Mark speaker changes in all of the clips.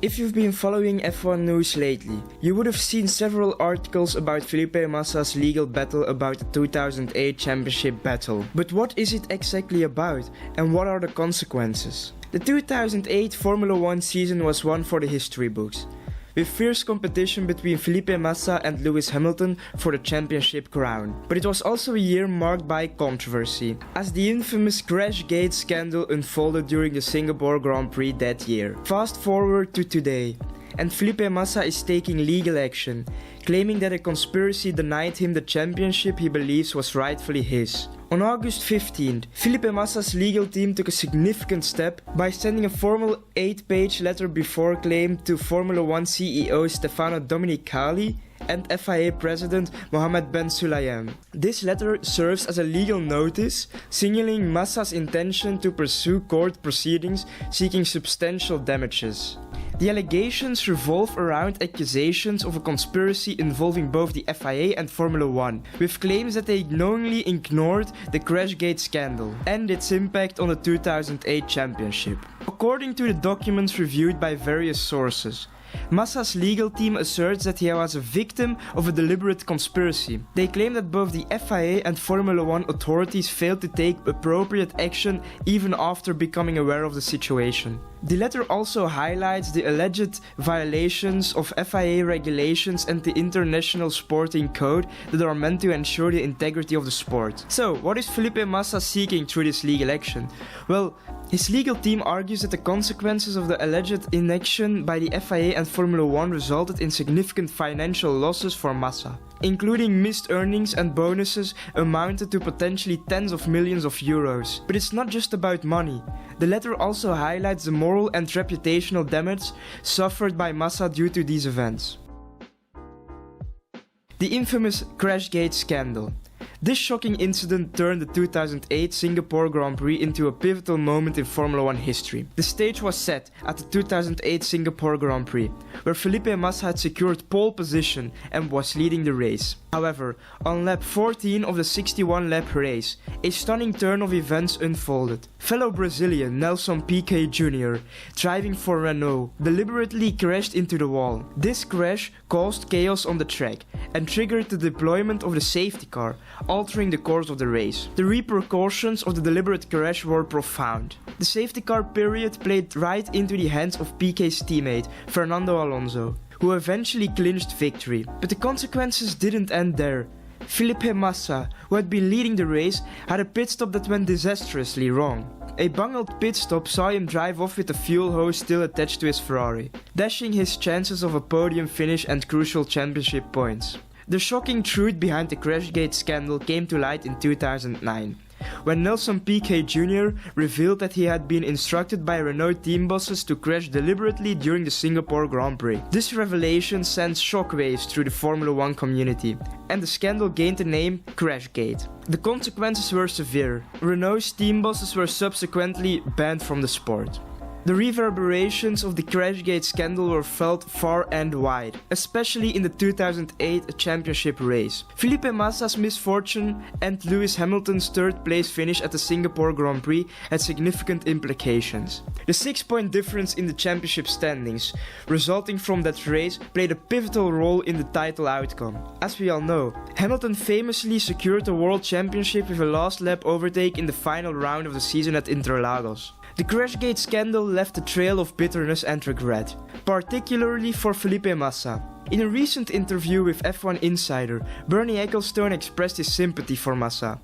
Speaker 1: If you've been following F1 news lately, you would have seen several articles about Felipe Massa's legal battle about the 2008 championship battle. But what is it exactly about, and what are the consequences? The 2008 Formula 1 season was one for the history books, with fierce competition between Felipe Massa and Lewis Hamilton for the championship crown. But it was also a year marked by controversy, as the infamous crashgate scandal unfolded during the Singapore Grand Prix that year. Fast forward to today, and Felipe Massa is taking legal action, claiming that a conspiracy denied him the championship he believes was rightfully his. On August 15th, Felipe Massa's legal team took a significant step by sending a formal 8-page letter before claim to Formula 1 CEO Stefano Domenicali and FIA President Mohammed Ben Sulayem. This letter serves as a legal notice, signaling Massa's intention to pursue court proceedings seeking substantial damages. The allegations revolve around accusations of a conspiracy involving both the FIA and Formula 1, with claims that they knowingly ignored the crashgate scandal and its impact on the 2008 championship. According to the documents reviewed by various sources, Massa's legal team asserts that he was a victim of a deliberate conspiracy. They claim that both the FIA and Formula 1 authorities failed to take appropriate action even after becoming aware of the situation. The letter also highlights the alleged violations of FIA regulations and the International Sporting Code that are meant to ensure the integrity of the sport. So, what is Felipe Massa seeking through this legal action? Well, his legal team argues that the consequences of the alleged inaction by the FIA and Formula 1 resulted in significant financial losses for Massa, including missed earnings and bonuses amounted to potentially tens of millions of euros. But it's not just about money. The letter also highlights the moral and reputational damage suffered by Massa due to these events. The infamous crashgate scandal. This shocking incident turned the 2008 Singapore Grand Prix into a pivotal moment in Formula 1 history. The stage was set at the 2008 Singapore Grand Prix, where Felipe Massa had secured pole position and was leading the race. However, on lap 14 of the 61-lap race, a stunning turn of events unfolded. Fellow Brazilian Nelson Piquet Jr., driving for Renault, deliberately crashed into the wall. This crash caused chaos on the track and triggered the deployment of the safety car, altering the course of the race. The repercussions of the deliberate crash were profound. The safety car period played right into the hands of Piquet's teammate, Fernando Alonso, who eventually clinched victory. But the consequences didn't end there. Felipe Massa, who had been leading the race, had a pit stop that went disastrously wrong. A bungled pit stop saw him drive off with the fuel hose still attached to his Ferrari, dashing his chances of a podium finish and crucial championship points. The shocking truth behind the crashgate scandal came to light in 2009, when Nelson Piquet Jr. revealed that he had been instructed by Renault team bosses to crash deliberately during the Singapore Grand Prix. This revelation sent shockwaves through the Formula 1 community, and the scandal gained the name Crashgate. The consequences were severe. Renault's team bosses were subsequently banned from the sport. The reverberations of the crashgate scandal were felt far and wide, especially in the 2008 championship race. Felipe Massa's misfortune and Lewis Hamilton's third-place finish at the Singapore Grand Prix had significant implications. The 6-point difference in the championship standings resulting from that race played a pivotal role in the title outcome. As we all know, Hamilton famously secured the World Championship with a last lap overtake in the final round of the season at Interlagos. The crashgate scandal left a trail of bitterness and regret, particularly for Felipe Massa. In a recent interview with F1 Insider, Bernie Ecclestone expressed his sympathy for Massa,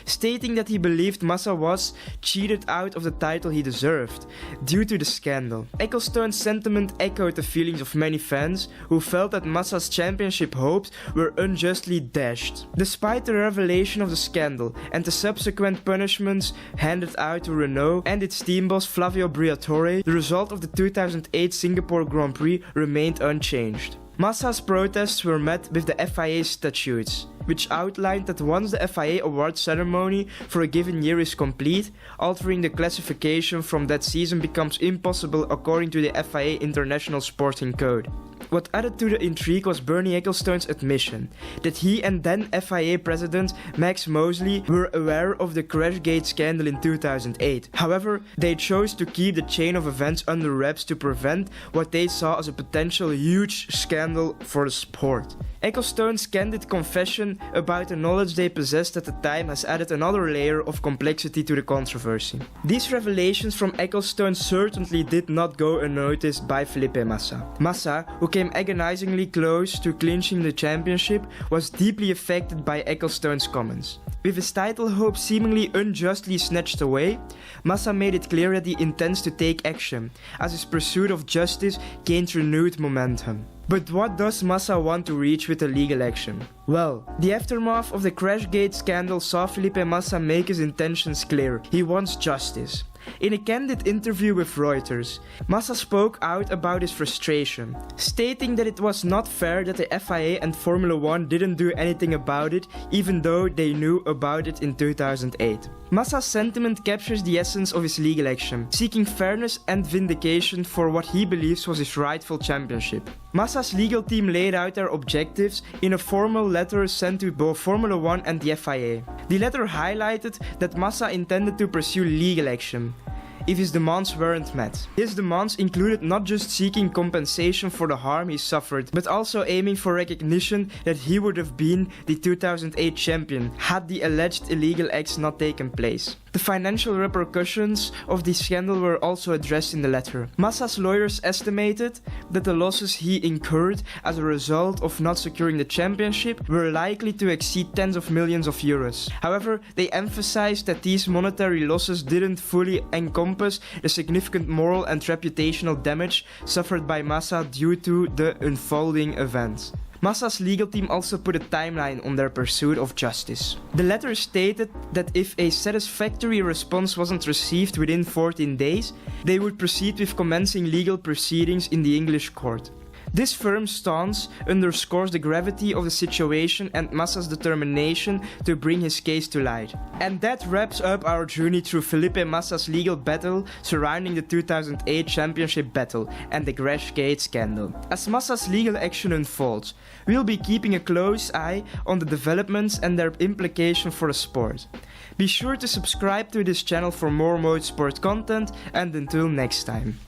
Speaker 1: stating that he believed Massa was cheated out of the title he deserved due to the scandal. Ecclestone's sentiment echoed the feelings of many fans who felt that Massa's championship hopes were unjustly dashed. Despite the revelation of the scandal and the subsequent punishments handed out to Renault and its team boss Flavio Briatore, the result of the 2008 Singapore Grand Prix remained unchanged. Massa's protests were met with the FIA statutes, which outlined that once the FIA award ceremony for a given year is complete, altering the classification from that season becomes impossible according to the FIA International Sporting Code. what added to the intrigue was Bernie Ecclestone's admission that he and then FIA president Max Mosley were aware of the crashgate scandal in 2008. However, they chose to keep the chain of events under wraps to prevent what they saw as a potential huge scandal for the sport. Ecclestone's candid confession about the knowledge they possessed at the time has added another layer of complexity to the controversy. These revelations from Ecclestone certainly did not go unnoticed by Felipe Massa. Massa, who came agonizingly close to clinching the championship, was deeply affected by Ecclestone's comments. With his title hopes seemingly unjustly snatched away, Massa made it clear that he intends to take action, as his pursuit of justice gained renewed momentum. But what does Massa want to reach with a legal action? Well, the aftermath of the crashgate scandal saw Felipe Massa make his intentions clear. He wants justice. In a candid interview with Reuters, Massa spoke out about his frustration, stating that it was not fair that the FIA and Formula 1 didn't do anything about it, even though they knew about it in 2008. Massa's sentiment captures the essence of his legal action, seeking fairness and vindication for what he believes was his rightful championship. Massa's legal team laid out their objectives in a formal letter sent to both Formula 1 and the FIA. The letter highlighted that Massa intended to pursue legal action if his demands weren't met. His demands included not just seeking compensation for the harm he suffered, but also aiming for recognition that he would have been the 2008 champion had the alleged illegal acts not taken place. The financial repercussions of the scandal were also addressed in the letter. Massa's lawyers estimated that the losses he incurred as a result of not securing the championship were likely to exceed tens of millions of euros. However, they emphasized that these monetary losses didn't fully encompass the significant moral and reputational damage suffered by Massa due to the unfolding events. Massa's legal team also put a timeline on their pursuit of justice. The letter stated that if a satisfactory response wasn't received within 14 days, they would proceed with commencing legal proceedings in the English court. This firm stance underscores the gravity of the situation and Massa's determination to bring his case to light. And that wraps up our journey through Felipe Massa's legal battle surrounding the 2008 championship battle and the crashgate scandal. As Massa's legal action unfolds, we'll be keeping a close eye on the developments and their implication for the sport. Be sure to subscribe to this channel for more motorsport content, and until next time.